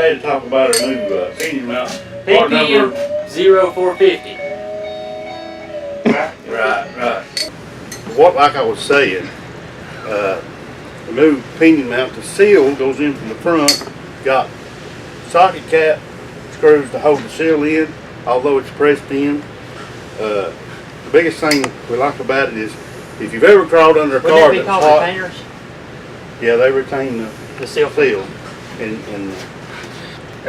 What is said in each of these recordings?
ready to talk about our new pinion mount. PPM0450. Right. What, like I was saying, the new pinion mount, the seal goes in from the front. Got socket cap screws to hold the seal in, although it's pressed in. The biggest thing we like about it is if you've ever crawled under a car that's hot. Retainers? Yeah, they retain the seal. And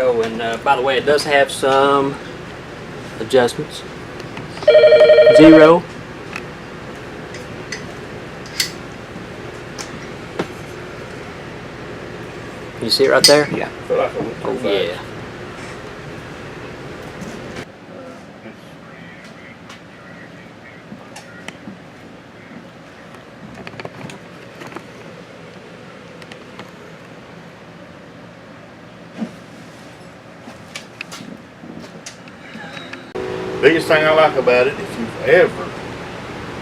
Oh, and by the way, it does have some adjustments. 0. You see it right there? yeah, I feel like I went too fast. Yeah. Biggest thing I like about it, if you've ever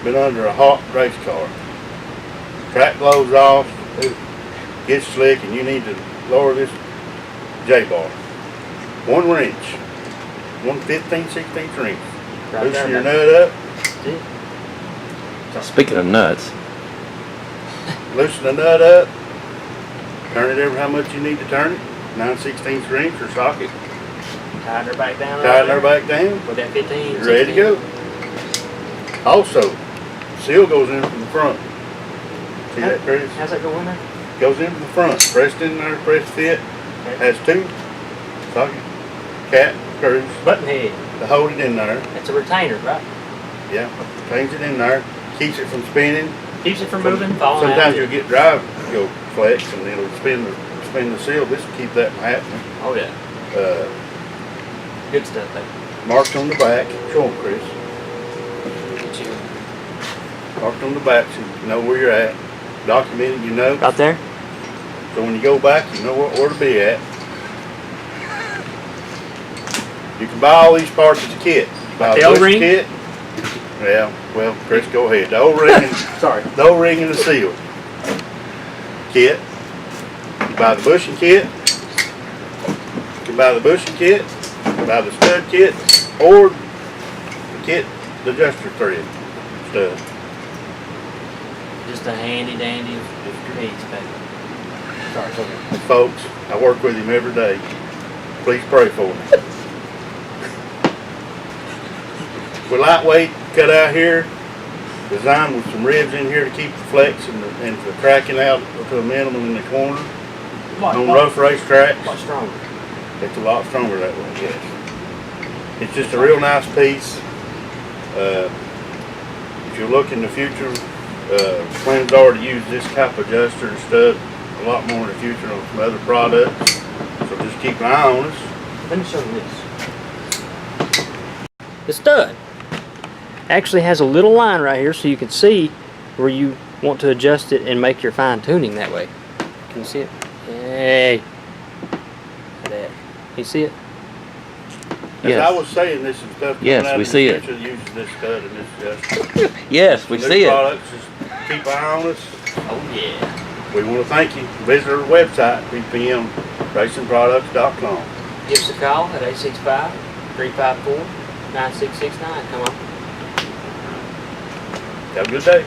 been under a hot race car, track blows off, it gets slick, and you need to lower this J-bar. 1 wrench, 1 15/16 wrench. Right Loosen your there, nut up, Speaking of nuts, loosen the nut up, turn it every how much you need to turn it, 9/16 wrench or socket, Tighten her back down. tighten her back down, With that 15. you're ready to go. Also, seal goes in from the front. See that, Chris? How's that go in there? Goes into the front, pressed in there, pressed fit. Okay. Has 2 socket cap screws Button head. to hold it in there. It's a retainer, right? Yeah, change it in there, keeps it from spinning. Keeps it from moving, falling out. Sometimes you'll get drive go flex and it'll spin the seal. This will keep that from happening. Oh yeah. Good stuff there. Marked on the back. Show them, Chris. Get you Marked on the back so you know where you're at. Documented, you know. out there. So when you go back, you know where to be at. You can buy all these parts as a kit. Buy The a bush O-ring? kit. Yeah, well, Chris, go ahead. The O-ring and Sorry. the O-ring and the seal kit. You buy the bushing kit. You can buy the bushing kit, buy the stud kit, or the kit, the adjuster thread stud. Just a handy dandy needs, baby. Sorry, sorry. Folks, I work with him every day. Please pray for me. We're lightweight, cut out here, designed with some ribs in here to keep the flex and the cracking out to a minimum in the corner. On rough race tracks, Much stronger. it's a lot stronger that way, yes. It's just a real nice piece. If you look in the future, plans are to use this type of adjuster and stud a lot more in the future on some other products. So just keep an eye on us. Let me show you this. The stud actually has a little line right here so you can see where you want to adjust it and make your fine tuning that way. Can you see it? Hey. Look at that. You see it? As Yes. I was saying, this is stuff Yes, coming out we in see the it. future that uses this stud and this adjuster. yes, we New see it. products, just keep an eye on us. Oh yeah. We want to thank you. Visit our website, PPMracingproducts.com. Give us a call at 865-354-9669. Come on. Have a good day.